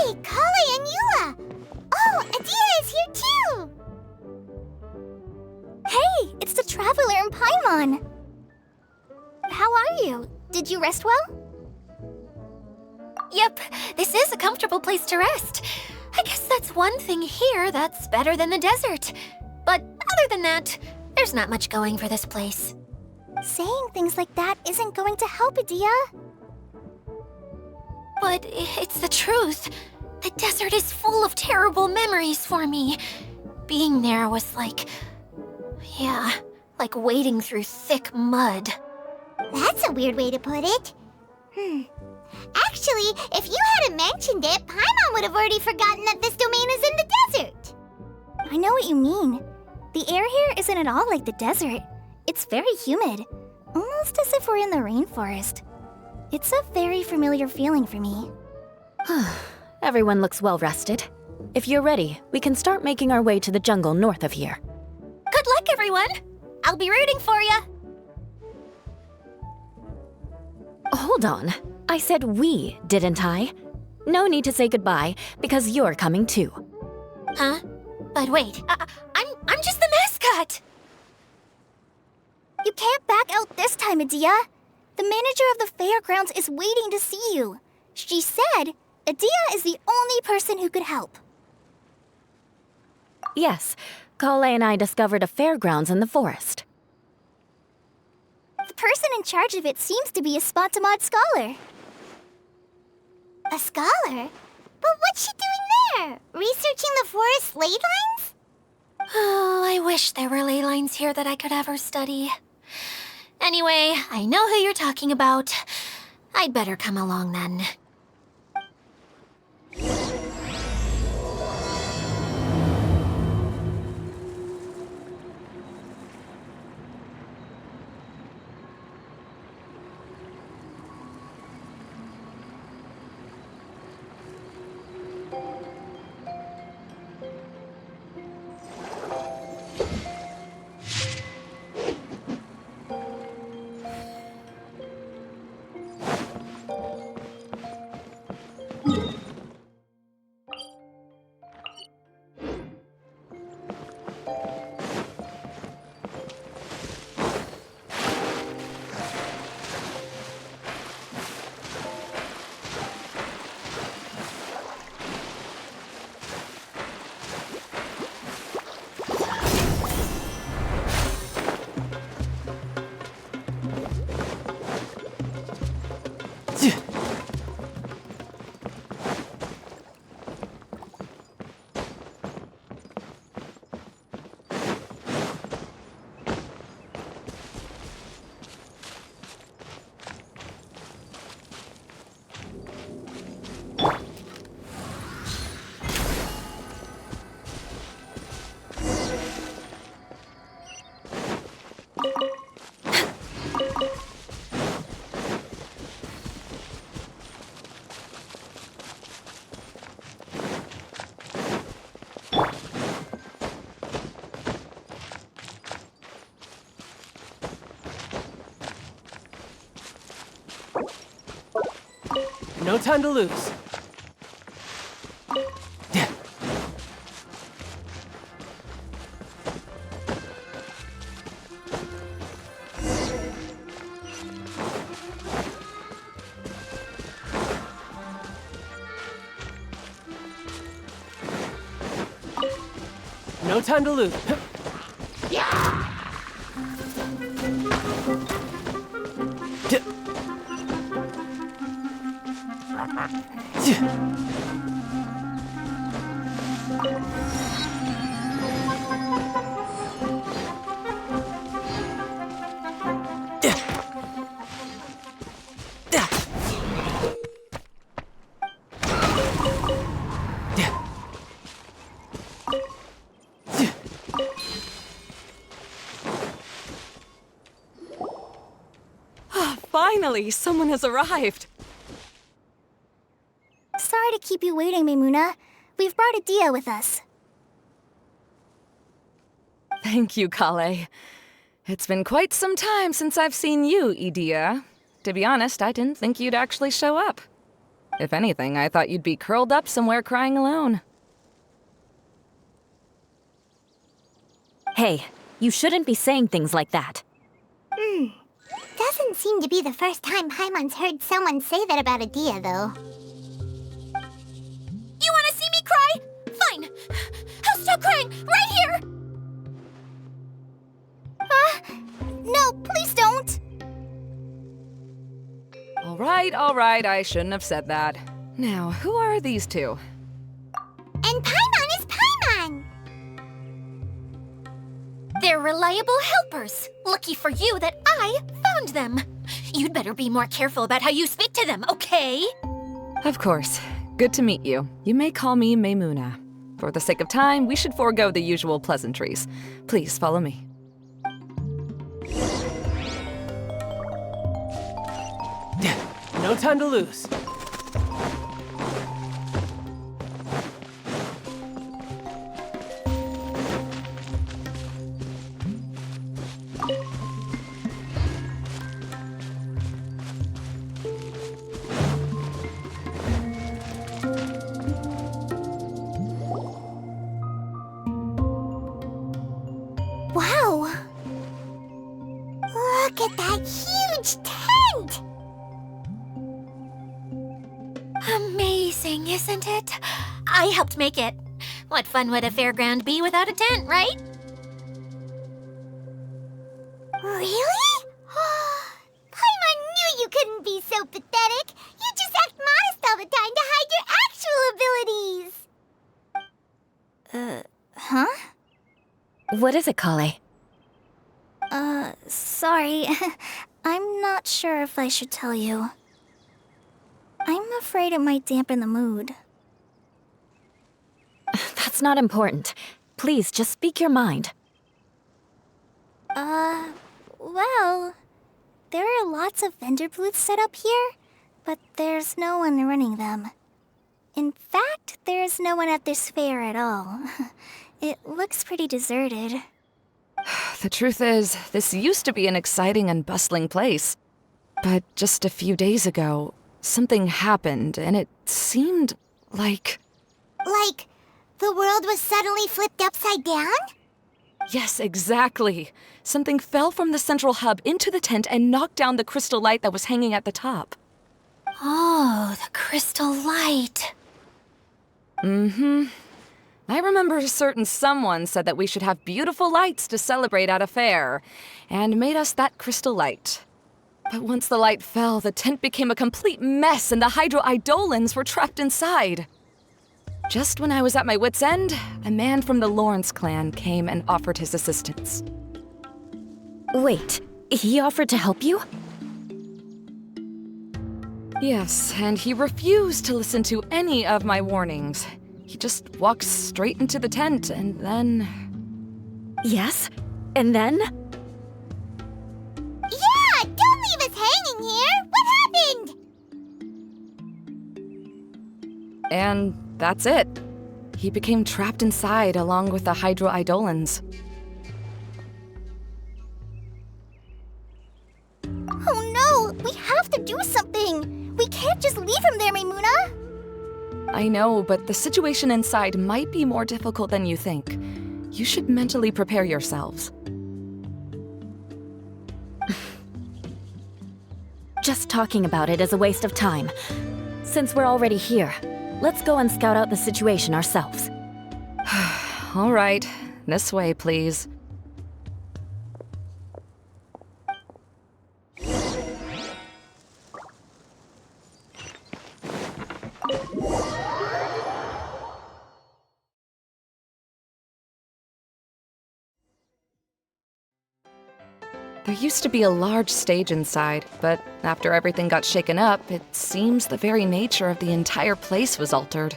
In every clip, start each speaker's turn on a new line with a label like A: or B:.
A: Hey, Kale and Eula! Oh, Adia is here too! Hey, it's the Traveler and Paimon! How are you? Did you rest well?
B: Yep, this is a comfortable place to rest. I guess that's one thing here that's better than the desert. But other than that, there's not much going for this place.
A: Saying things like that isn't going to help, Adia.
B: But it's the truth. The desert is full of terrible memories for me. Being there was like wading through thick mud.
A: That's a weird way to put it. Actually, if you hadn't mentioned it, Paimon would have already forgotten that this domain is in the desert. I know what you mean. The air here isn't at all like the desert. It's very humid, almost as if we're in the rainforest. It's a very familiar feeling for me.
C: Everyone looks well rested. If you're ready, we can start making our way to the jungle north of here.
B: Good luck, everyone! I'll be rooting for you!
C: Hold on. I said we, didn't I? No need to say goodbye, because you're coming too.
B: Huh? But wait, I'm just the mascot!
A: You can't back out this time, Adia. The manager of the fairgrounds is waiting to see you. She said Adia is the only person who could help.
C: Yes, Kale and I discovered a fairgrounds in the forest.
A: The person in charge of it seems to be a Spontamod scholar. A scholar? But what's she doing there? Researching the forest ley lines?
B: Oh, I wish there were ley lines here that I could ever study. Anyway, I know who you're talking about. I'd better come along then.
D: No time to lose. No time to lose.
E: Finally, someone has arrived.
A: Sorry to keep you waiting, Maimuna. We've brought Adia with us.
E: Thank you, Kale. It's been quite some time since I've seen you, Idia. To be honest, I didn't think you'd actually show up. If anything, I thought you'd be curled up somewhere crying alone.
C: Hey, you shouldn't be saying things like that.
A: Doesn't seem to be the first time Paimon's heard someone say that about a Dia, though.
B: You want to see me cry? Fine. I'll stop crying right here.
A: No, please don't!
E: All right, I shouldn't have said that. Now, who are these two?
A: And Paimon is Paimon!
B: They're reliable helpers. Lucky for you that I found them. You'd better be more careful about how you speak to them, okay?
E: Of course. Good to meet you. You may call me Maymuna. For the sake of time, we should forego the usual pleasantries. Please follow me.
D: No time to lose.
A: Wow! Look at that huge tent!
B: Amazing, isn't it? I helped make it. What fun would a fairground be without a tent, right?
A: Really? Paimon knew you couldn't be so pathetic. You just act modest all the time to hide your actual abilities. Huh?
C: What is it, Kale?
A: Sorry. I'm not sure if I should tell you. I'm afraid it might dampen the mood.
C: That's not important. Please, just speak your mind.
A: Well, there are lots of vendor booths set up here, but there's no one running them. In fact, there's no one at this fair at all. It looks pretty deserted.
E: The truth is, this used to be an exciting and bustling place. But just a few days ago, something happened, and it seemed like...
A: Like, the world was suddenly flipped upside down?
E: Yes, exactly. Something fell from the central hub into the tent and knocked down the crystal light that was hanging at the top.
B: Oh, the crystal light.
E: Mm-hmm. I remember a certain someone said that we should have beautiful lights to celebrate at a fair, and made us that crystal light. But once the light fell, the tent became a complete mess and the Hydro-Eidolons were trapped inside. Just when I was at my wit's end, a man from the Lawrence clan came and offered his assistance.
C: Wait, he offered to help you?
E: Yes, and he refused to listen to any of my warnings. He just walked straight into the tent, and then...
C: Yes? And then?
A: Yeah! Don't leave us hanging here! What happened?
E: And that's it. He became trapped inside along with the Hydro-Eidolons.
A: Oh no! We have to do something! We can't just leave him there, Maymuna!
E: I know, but the situation inside might be more difficult than you think. You should mentally prepare yourselves.
C: Just talking about it is a waste of time. Since we're already here, let's go and scout out the situation ourselves.
E: All right, this way, please. There used to be a large stage inside, but after everything got shaken up, it seems the very nature of the entire place was altered.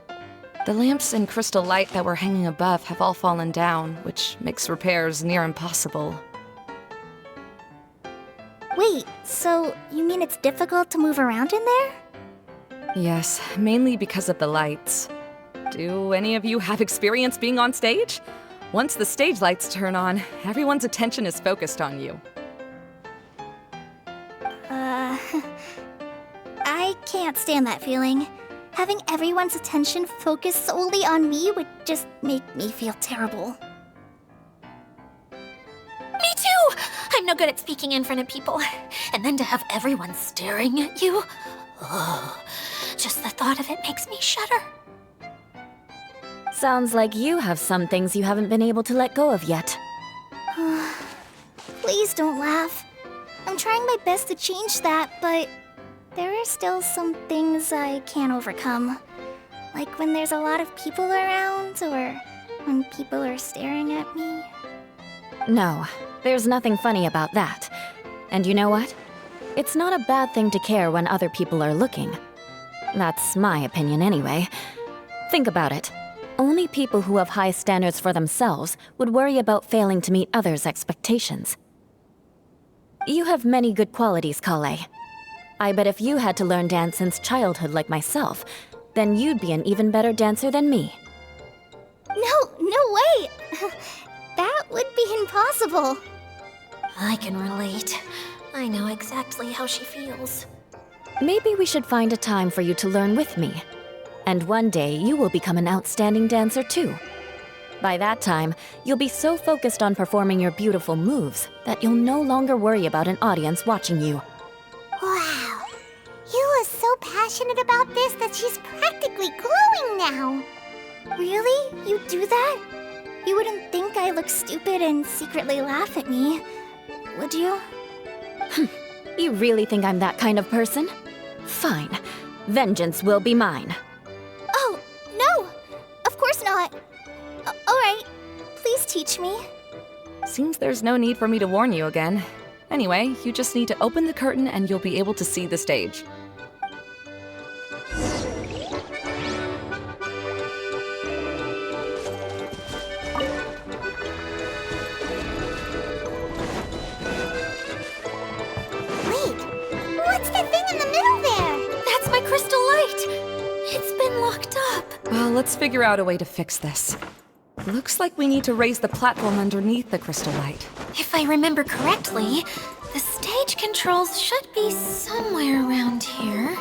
E: The lamps and crystal light that were hanging above have all fallen down, which makes repairs near impossible.
A: Wait, so you mean it's difficult to move around in there?
E: Yes, mainly because of the lights. Do any of you have experience being on stage? Once the stage lights turn on, everyone's attention is focused on you.
A: I can't stand that feeling. Having everyone's attention focused solely on me would just make me feel terrible.
B: Me too! I'm no good at speaking in front of people. And then to have everyone staring at you. Oh, just the thought of it makes me shudder.
C: Sounds like you have some things you haven't been able to let go of yet.
A: Please don't laugh. I'm trying my best to change that, but there are still some things I can't overcome. Like when there's a lot of people around, or when people are staring at me.
C: No, there's nothing funny about that. And you know what? It's not a bad thing to care when other people are looking. That's my opinion anyway. Think about it. Only people who have high standards for themselves would worry about failing to meet others' expectations. You have many good qualities, Kale. I bet if you had to learn dance since childhood like myself, then you'd be an even better dancer than me.
A: No way! That would be impossible.
B: I can relate. I know exactly how she feels.
C: Maybe we should find a time for you to learn with me. And one day, you will become an outstanding dancer too. By that time, you'll be so focused on performing your beautiful moves that you'll no longer worry about an audience watching you.
A: Wow. You are so passionate about this that she's practically glowing now. Really? You do that? You wouldn't think I look stupid and secretly laugh at me, would you?
C: You really think I'm that kind of person? Fine. Vengeance will be mine.
A: Oh, no! Of course not. Alright, please teach me.
E: Seems there's no need for me to warn you again. Anyway, you just need to open the curtain and you'll be able to see the stage.
A: Wait, what's that thing in the middle there?
B: That's my crystal light! It's been locked up.
E: Well, let's figure out a way to fix this. Looks like we need to raise the platform underneath the crystal light.
B: If I remember correctly, the stage controls should be somewhere around here.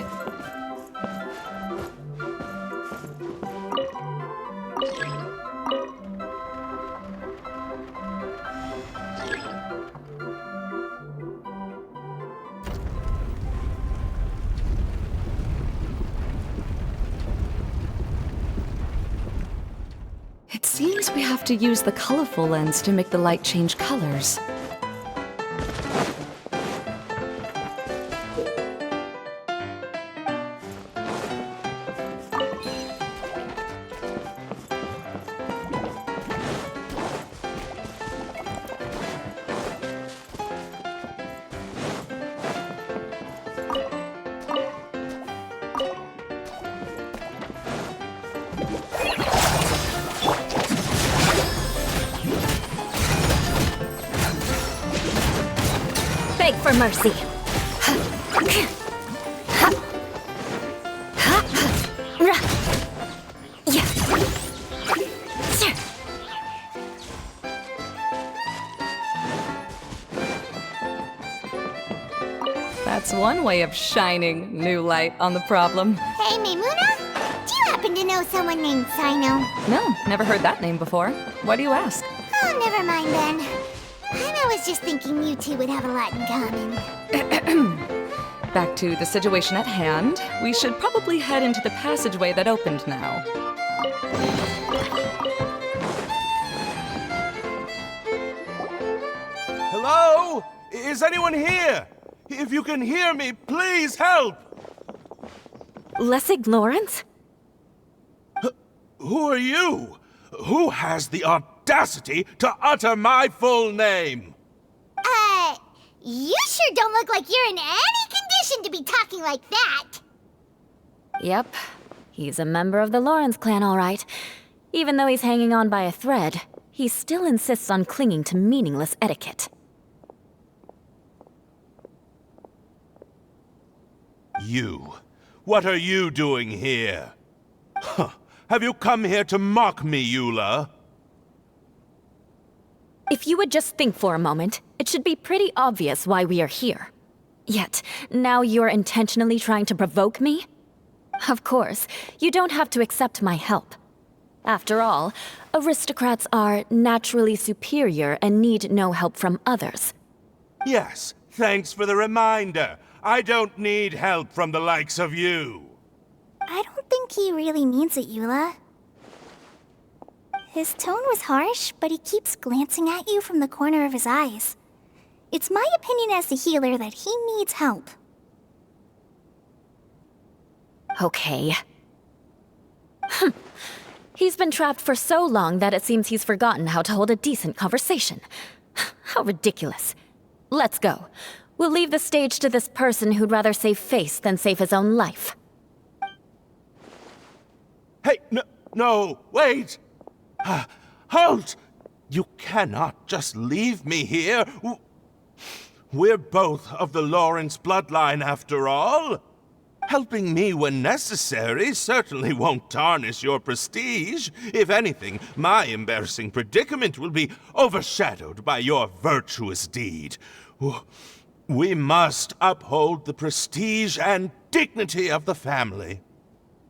E: It seems we have to use the colorful lens to make the light change colors.
C: Beg for mercy.
E: That's one way of shining new light on the problem.
A: Hey, Maymuna? Do you happen to know someone named Sino?
E: No, never heard that name before. Why do you ask?
A: Oh, never mind then. I was just thinking you two would have a lot in common.
E: Back to the situation at hand. We should probably head into the passageway that opened now.
F: Hello? Is anyone here? If you can hear me, please help!
C: Lessig Lawrence?
F: Who are you? Who has the audacity to utter my full name?
A: You sure don't look like you're in any condition to be talking like that.
C: Yep. He's a member of the Lawrence clan, all right. Even though he's hanging on by a thread, he still insists on clinging to meaningless etiquette.
F: You. What are you doing here? Huh. Have you come here to mock me, Eula?
C: If you would just think for a moment, it should be pretty obvious why we are here. Yet, now you're intentionally trying to provoke me? Of course, you don't have to accept my help. After all, aristocrats are naturally superior and need no help from others.
F: Yes, thanks for the reminder. I don't need help from the likes of you.
A: I don't think he really means it, Eula. His tone was harsh, but he keeps glancing at you from the corner of his eyes. It's my opinion as the healer that he needs help.
C: Okay. He's been trapped for so long that it seems he's forgotten how to hold a decent conversation. How ridiculous. Let's go. We'll leave the stage to this person who'd rather save face than save his own life.
F: Hey, no, wait! Halt! You cannot just leave me here. We're both of the Lawrence bloodline after all. Helping me when necessary certainly won't tarnish your prestige. If anything, my embarrassing predicament will be overshadowed by your virtuous deed. We must uphold the prestige and dignity of the family.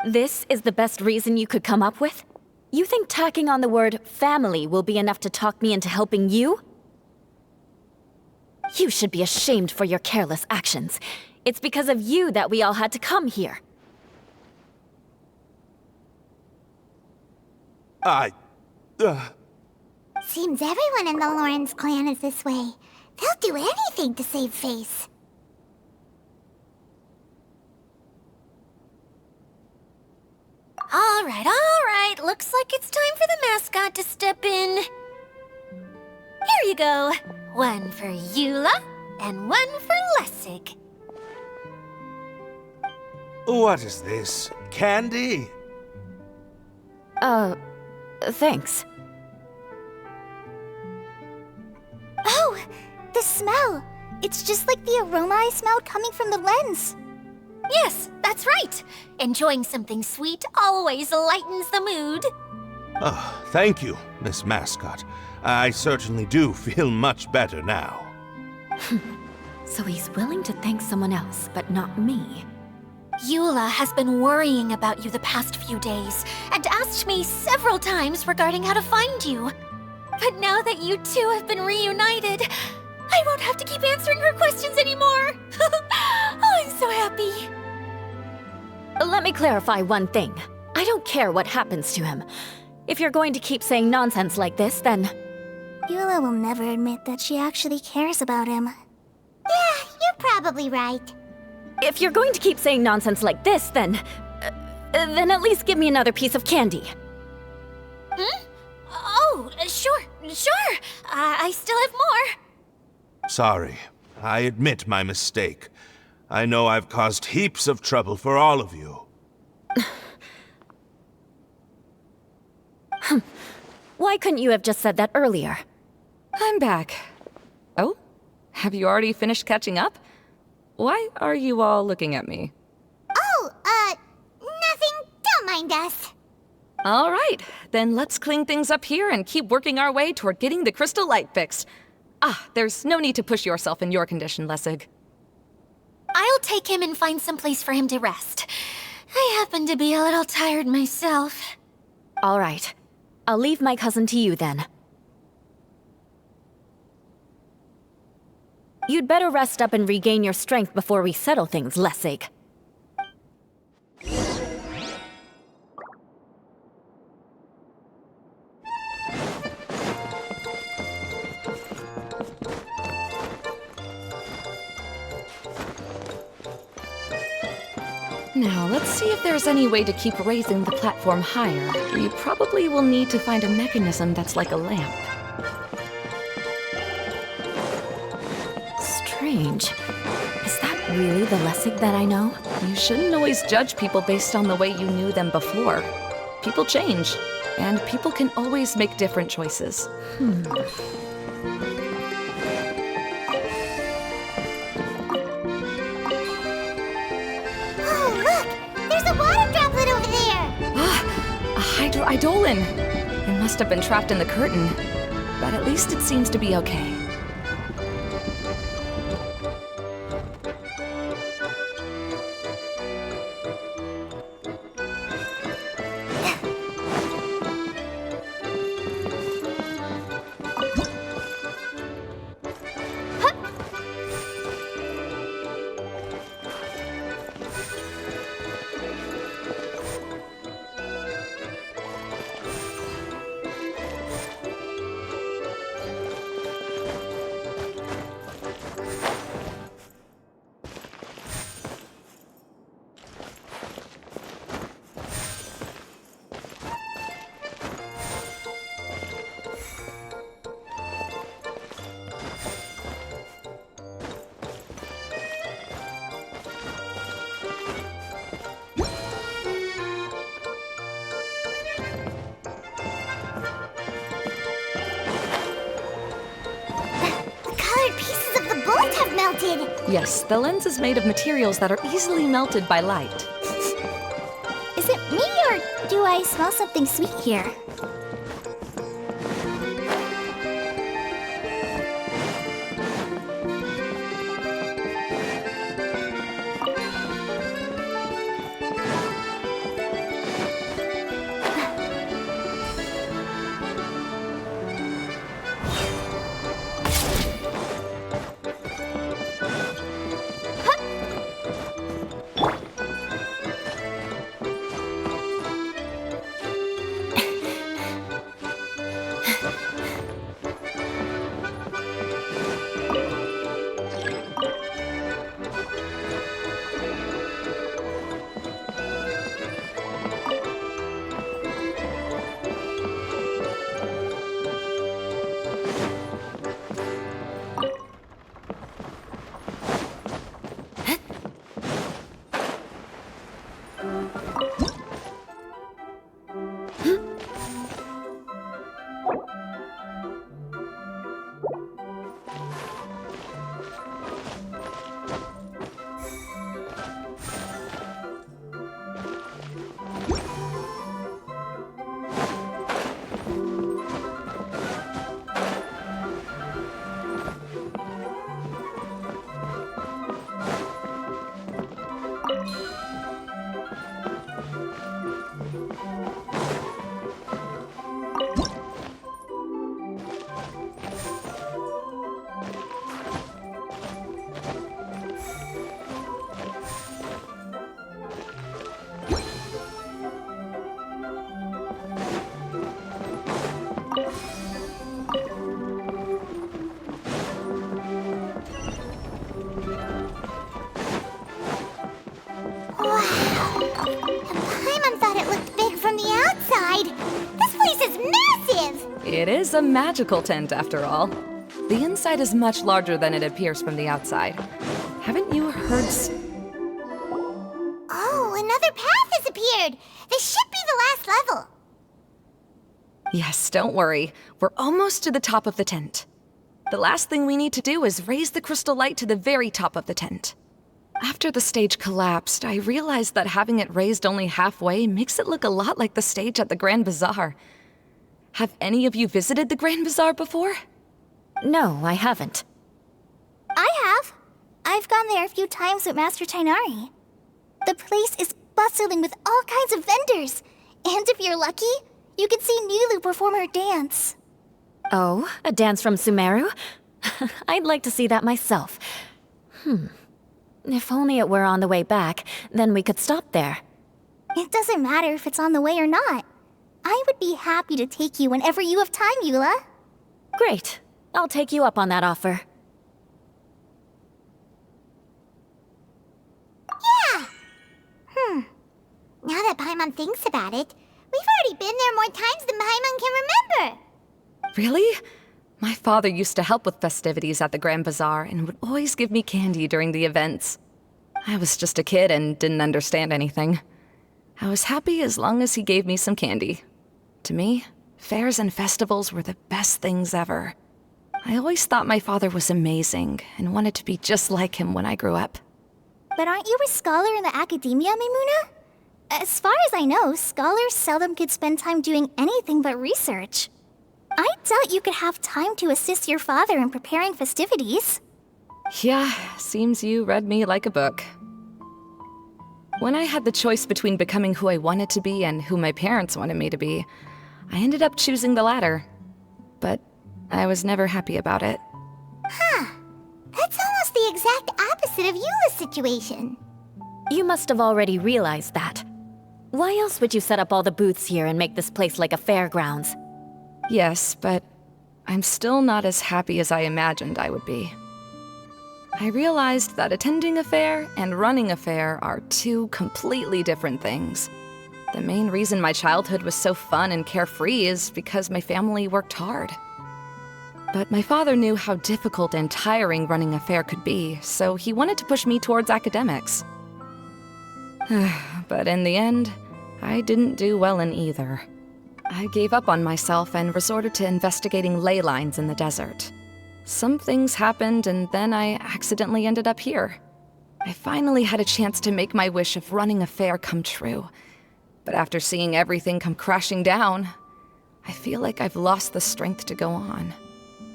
C: This is the best reason you could come up with? You think tacking on the word family will be enough to talk me into helping you? You should be ashamed for your careless actions. It's because of you that we all had to come here.
A: Seems everyone in the Lawrence clan is this way. They'll do anything to save face.
B: All right. Looks like it's time for the mascot to step in. Here you go. One for Eula, and one for Lessig.
F: What is this? Candy?
C: Thanks.
A: Oh, the smell! It's just like the aroma I smelled coming from the lens.
B: Yes, that's right. Enjoying something sweet always lightens the mood.
F: Oh, thank you, Miss Mascot. I certainly do feel much better now.
C: So he's willing to thank someone else, but not me.
B: Eula has been worrying about you the past few days and asked me several times regarding how to find you. But now that you two have been reunited, I won't have to keep answering her questions anymore. Oh, I'm so happy.
C: Let me clarify one thing. I don't care what happens to him. If you're going to keep saying nonsense like this, then...
A: Eula will never admit that she actually cares about him. Yeah, you're probably right.
C: If you're going to keep saying nonsense like this, then at least give me another piece of candy.
B: Hmm? Oh, sure. I still have more.
F: Sorry. I admit my mistake. I know I've caused heaps of trouble for all of you.
C: Why couldn't you have just said that earlier?
E: I'm back. Oh? Have you already finished catching up? Why are you all looking at me?
A: Oh, nothing. Don't mind us.
E: All right, then let's clean things up here and keep working our way toward getting the crystal light fixed. There's no need to push yourself in your condition, Lessig.
B: I'll take him and find some place for him to rest. I happen to be a little tired myself.
C: All right. I'll leave my cousin to you then. You'd better rest up and regain your strength before we settle things, Lessig.
E: Now, let's see if there's any way to keep raising the platform higher. We probably will need to find a mechanism that's like a lamp.
C: Strange. Is that really the Lessig that I know?
E: You shouldn't always judge people based on the way you knew them before. People change, and people can always make different choices.
A: Oh, look! There's a water droplet over there!
E: A hydroidolin! It must have been trapped in the curtain, but at least it seems to be okay.
A: melted.
E: Yes, the lens is made of materials that are easily melted by light.
A: Is it me or do I smell something sweet here?
E: It is a magical tent, after all. The inside is much larger than it appears from the outside. Haven't you heard
A: Oh, another path has appeared! This should be the last level.
E: Yes, don't worry. We're almost to the top of the tent. The last thing we need to do is raise the crystal light to the very top of the tent. After the stage collapsed, I realized that having it raised only halfway makes it look a lot like the stage at the Grand Bazaar. Have any of you visited the Grand Bazaar before?
C: No, I haven't.
A: I have. I've gone there a few times with Master Tainari. The place is bustling with all kinds of vendors. And if you're lucky, you can see Nulu perform her dance.
C: Oh, a dance from Sumeru? I'd like to see that myself. If only it were on the way back, then we could stop there.
A: It doesn't matter if it's on the way or not. I would be happy to take you whenever you have time, Eula.
C: Great. I'll take you up on that offer.
A: Yeah! Now that Paimon thinks about it, we've already been there more times than Paimon can remember.
E: Really? My father used to help with festivities at the Grand Bazaar and would always give me candy during the events. I was just a kid and didn't understand anything. I was happy as long as he gave me some candy. To me, fairs and festivals were the best things ever. I always thought my father was amazing and wanted to be just like him when I grew up.
A: But aren't you a scholar in the academia, Maimuna? As far as I know, scholars seldom could spend time doing anything but research. I doubt you could have time to assist your father in preparing festivities.
E: Yeah, seems you read me like a book. When I had the choice between becoming who I wanted to be and who my parents wanted me to be, I ended up choosing the latter. But I was never happy about it.
A: That's almost the exact opposite of Eula's situation.
C: You must have already realized that. Why else would you set up all the booths here and make this place like a fairgrounds?
E: Yes, but I'm still not as happy as I imagined I would be. I realized that attending a fair and running a fair are two completely different things. The main reason my childhood was so fun and carefree is because my family worked hard. But my father knew how difficult and tiring running a fair could be, so he wanted to push me towards academics. But in the end, I didn't do well in either. I gave up on myself and resorted to investigating ley lines in the desert. Some things happened, and then I accidentally ended up here. I finally had a chance to make my wish of running a fair come true. But after seeing everything come crashing down, I feel like I've lost the strength to go on.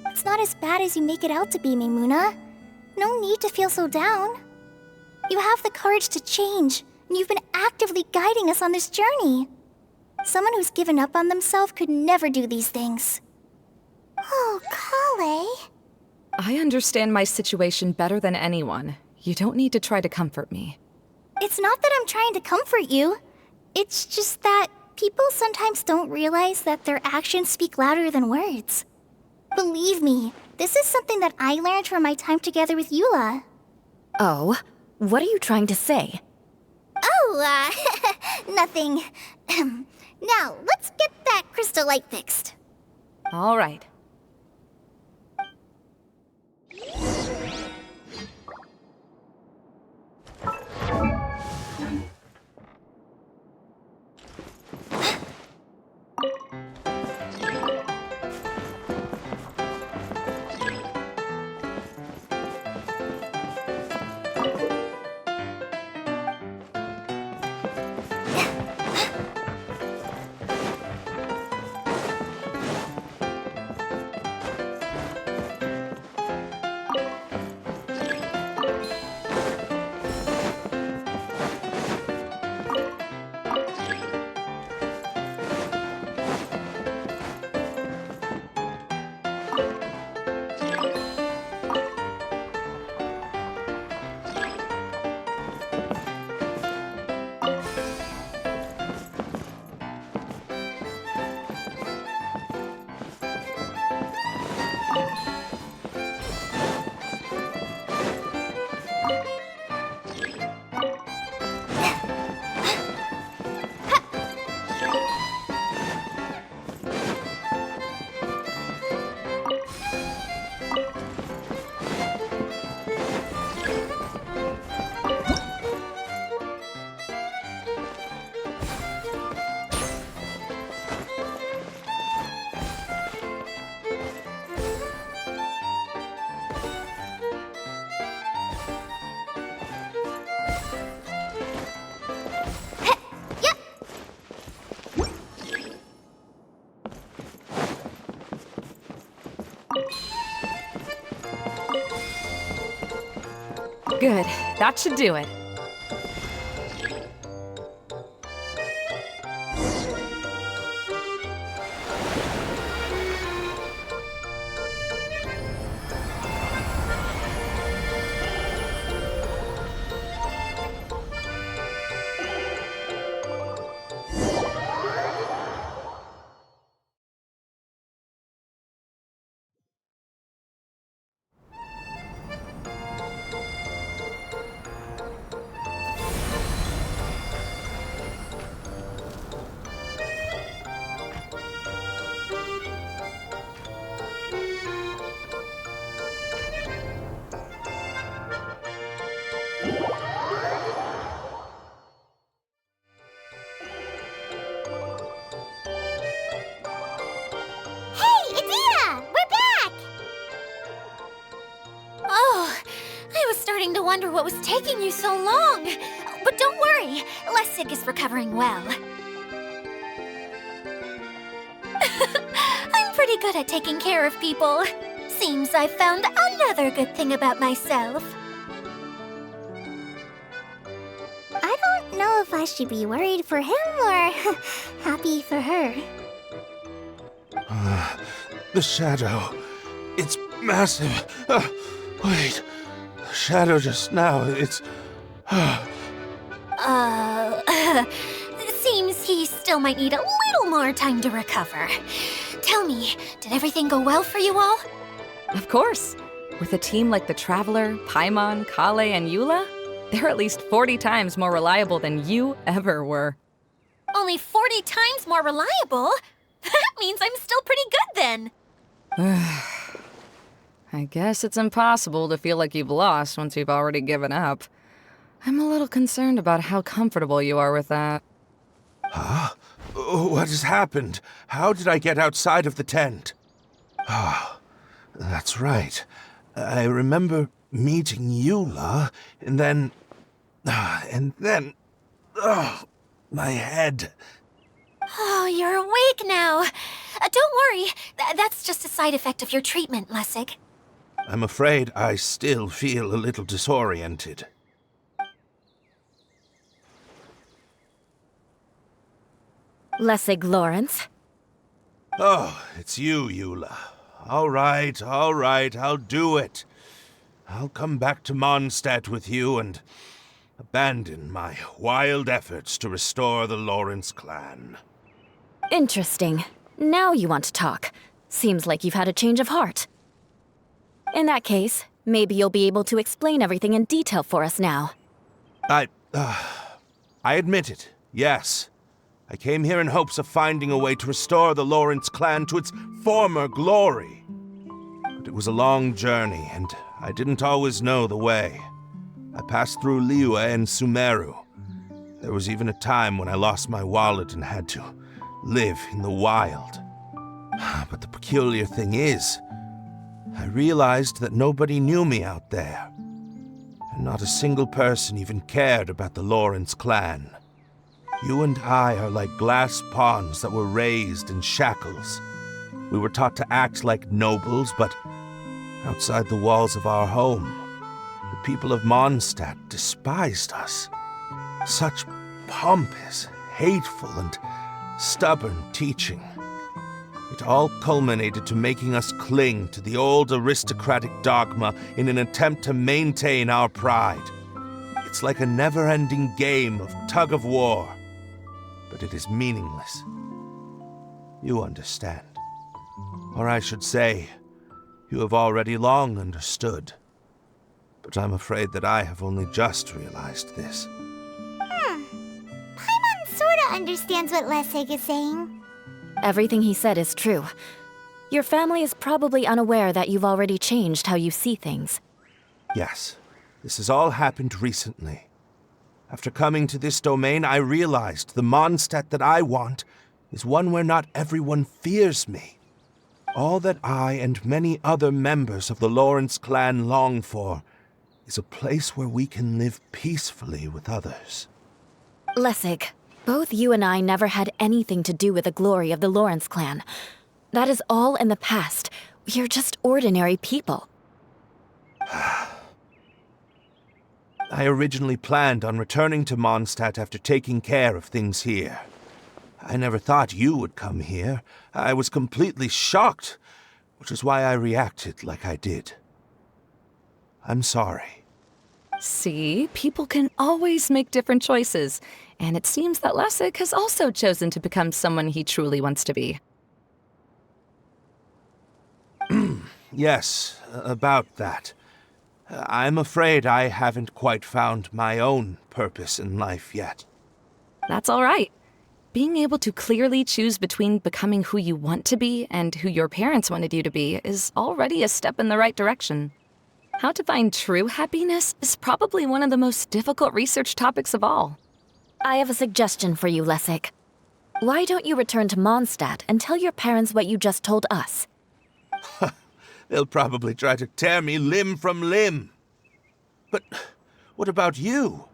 A: It's not as bad as you make it out to be, Maimuna. No need to feel so down. You have the courage to change, and you've been actively guiding us on this journey. Someone who's given up on themselves could never do these things. Oh, Kale.
E: I understand my situation better than anyone. You don't need to try to comfort me.
A: It's not that I'm trying to comfort you. It's just that people sometimes don't realize that their actions speak louder than words. Believe me, this is something that I learned from my time together with Eula.
C: Oh, what are you trying to say?
A: Oh, nothing. Now, let's get that crystal light fixed.
E: All right. Good. That should do it.
B: To wonder what was taking you so long. But don't worry, Lessig is recovering well. I'm pretty good at taking care of people. Seems I've found another good thing about myself.
A: I don't know if I should be worried for him or happy for her.
F: The shadow. It's massive. Wait. The shadow just now, it's...
B: Seems he still might need a little more time to recover. Tell me, did everything go well for you all?
E: Of course. With a team like the Traveler, Paimon, Kale, and Eula, they're at least 40 times more reliable than you ever were.
B: Only 40 times more reliable? That means I'm still pretty good then.
E: I guess it's impossible to feel like you've lost once you've already given up. I'm a little concerned about how comfortable you are with that.
F: Huh? What has happened? How did I get outside of the tent? That's right. I remember meeting Eula, and then... Oh, my head.
B: Oh, you're awake now. Don't worry. That's just a side effect of your treatment, Lessig.
F: I'm afraid I still feel a little disoriented.
C: Lessig Lawrence.
F: Oh, it's you, Eula. All right, I'll do it. I'll come back to Mondstadt with you and abandon my wild efforts to restore the Lawrence clan.
C: Interesting. Now you want to talk. Seems like you've had a change of heart. In that case, maybe you'll be able to explain everything in detail for us now.
F: I admit it, yes. I came here in hopes of finding a way to restore the Lawrence clan to its former glory. But it was a long journey, and I didn't always know the way. I passed through Liyue and Sumeru. There was even a time when I lost my wallet and had to live in the wild. But the peculiar thing is, I realized that nobody knew me out there. And not a single person even cared about the Lawrence clan. You and I are like glass pawns that were raised in shackles. We were taught to act like nobles, but outside the walls of our home, the people of Mondstadt despised us. Such pompous, hateful, and stubborn teaching. It all culminated to making us cling to the old aristocratic dogma in an attempt to maintain our pride. It's like a never-ending game of tug-of-war, but it is meaningless. You understand. Or I should say, you have already long understood. But I'm afraid that I have only just realized this.
A: Paimon sorta understands what Lessig is saying.
C: Everything he said is true. Your family is probably unaware that you've already changed how you see things.
F: Yes, this has all happened recently. After coming to this domain, I realized the Mondstadt that I want is one where not everyone fears me. All that I and many other members of the Lawrence clan long for is a place where we can live peacefully with others.
C: Lessig, both you and I never had anything to do with the glory of the Lawrence clan. That is all in the past. We are just ordinary people.
F: I originally planned on returning to Mondstadt after taking care of things here. I never thought you would come here. I was completely shocked, which is why I reacted like I did. I'm sorry.
E: See, people can always make different choices, and it seems that Lessig has also chosen to become someone he truly wants to be.
F: Yes, about that. I'm afraid I haven't quite found my own purpose in life yet.
E: That's all right. Being able to clearly choose between becoming who you want to be and who your parents wanted you to be is already a step in the right direction. How to find true happiness is probably one of the most difficult research topics of all.
C: I have a suggestion for you, Lessig. Why don't you return to Mondstadt and tell your parents what you just told us?
F: They'll probably try to tear me limb from limb. But what about you?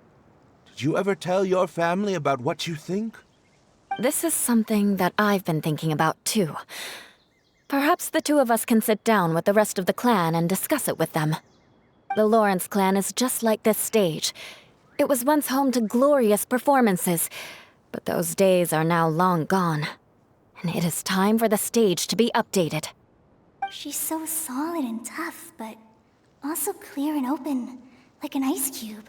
F: Did you ever tell your family about what you think?
C: This is something that I've been thinking about, too. Perhaps the two of us can sit down with the rest of the clan and discuss it with them. The Lawrence clan is just like this stage. It was once home to glorious performances, but those days are now long gone. And it is time for the stage to be updated.
A: She's so solid and tough, but also clear and open, like an ice cube.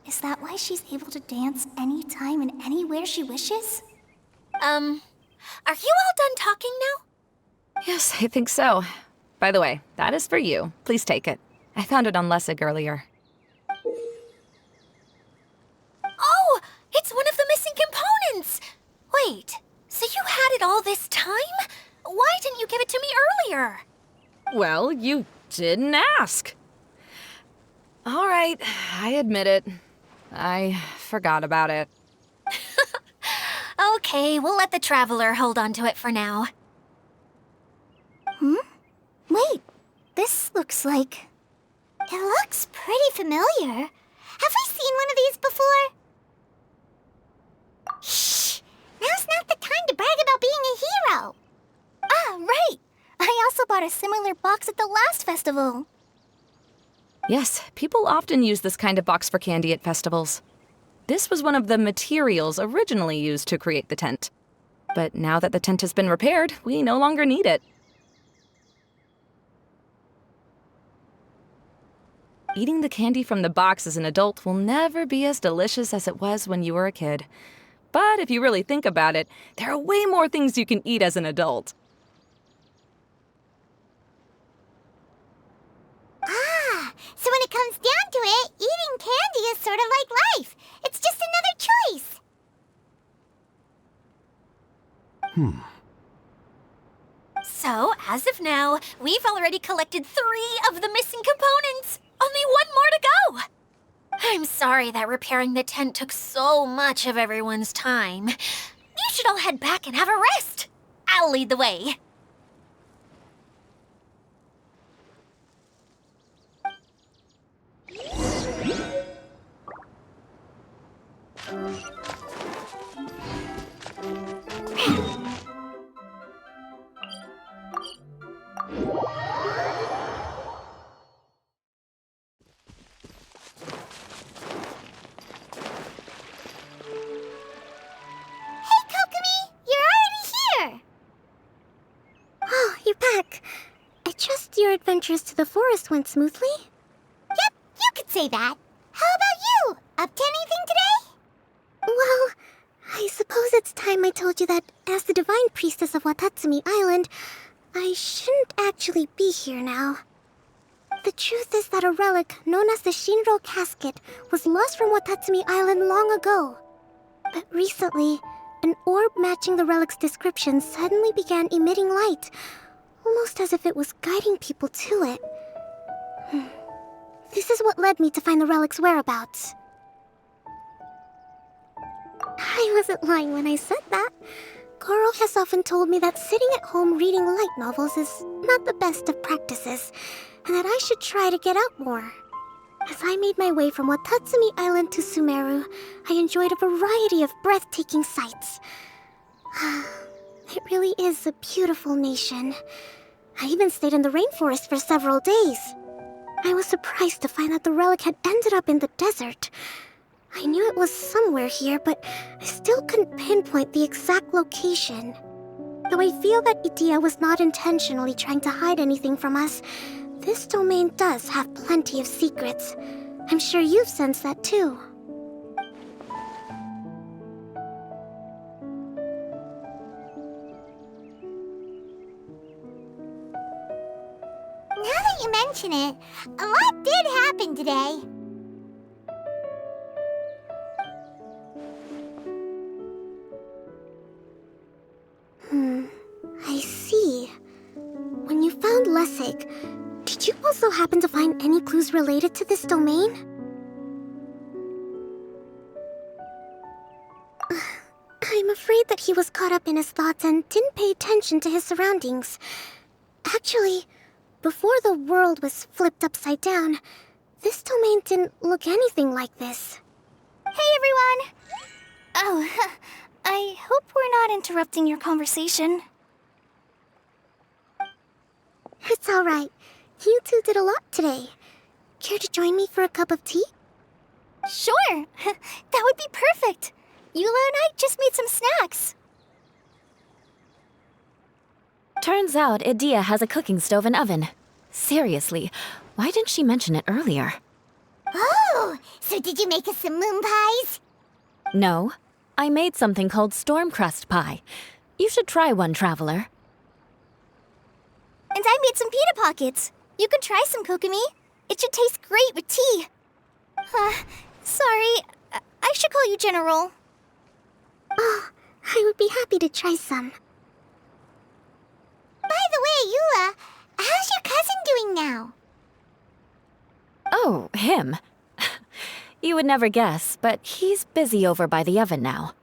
A: Is that why she's able to dance anytime and anywhere she wishes?
B: Are you all done talking now?
E: Yes, I think so. By the way, that is for you. Please take it. I found it on Lessig earlier.
B: Oh, it's one of the missing components! Wait, so you had it all this time? Why didn't you give it to me earlier?
E: Well, you didn't ask. All right, I admit it. I forgot about it.
B: Okay, we'll let the Traveler hold on to it for now.
A: Wait, looks like? It looks pretty familiar. Have we seen one of these before? Shh! Now's not the time to brag about being a hero! Ah, right! I also bought a similar box at the last festival.
E: Yes, people often use this kind of box for candy at festivals. This was one of the materials originally used to create the tent. But now that the tent has been repaired, we no longer need it. Eating the candy from the box as an adult will never be as delicious as it was when you were a kid. But if you really think about it, there are way more things you can eat as an adult.
A: So when it comes down to it, eating candy is sort of like life. It's just another choice.
B: So, as of now, we've already collected 3 of the missing components. Only 1 more to go. I'm sorry that repairing the tent took so much of everyone's time. You should all head back and have a rest. I'll lead the way.
A: Adventures to the forest went smoothly? Yep, you could say that. How about you? Up to anything today? Well, I suppose it's time I told you that as the divine priestess of Watatsumi Island, I shouldn't actually be here now. The truth is that a relic known as the Shinro Casket was lost from Watatsumi Island long ago. But recently, an orb matching the relic's description suddenly began emitting light, almost as if it was guiding people to it. This is what led me to find the relic's whereabouts. I wasn't lying when I said that. Goro has often told me that sitting at home reading light novels is not the best of practices, and that I should try to get out more. As I made my way from Watatsumi Island to Sumeru, I enjoyed a variety of breathtaking sights. It really is a beautiful nation. I even stayed in the rainforest for several days. I was surprised to find that the relic had ended up in the desert. I knew it was somewhere here, but I still couldn't pinpoint the exact location. Though I feel that Idia was not intentionally trying to hide anything from us, this domain does have plenty of secrets. I'm sure you've sensed that too. Now that you mention it, a lot did happen today. I see. When you found Lessig, did you also happen to find any clues related to this domain? I'm afraid that he was caught up in his thoughts and didn't pay attention to his surroundings. Actually, before the world was flipped upside down, this domain didn't look anything like this. Hey, everyone! Oh, I hope we're not interrupting your conversation. It's all right. You two did a lot today. Care to join me for a cup of tea? Sure! That would be perfect! Eula and I just made some snacks.
C: Turns out Idia has a cooking stove and oven. Seriously, why didn't she mention it earlier?
A: Oh, so did you make us some moon pies?
C: No, I made something called storm crust pie. You should try one, traveler.
A: And I made some pita pockets. You could try some, Kokomi. It should taste great with tea. Sorry, I should call you General. Oh, I would be happy to try some. By the way, Eula, how's your cousin doing now?
C: Oh, him. You would never guess, but he's busy over by the oven now.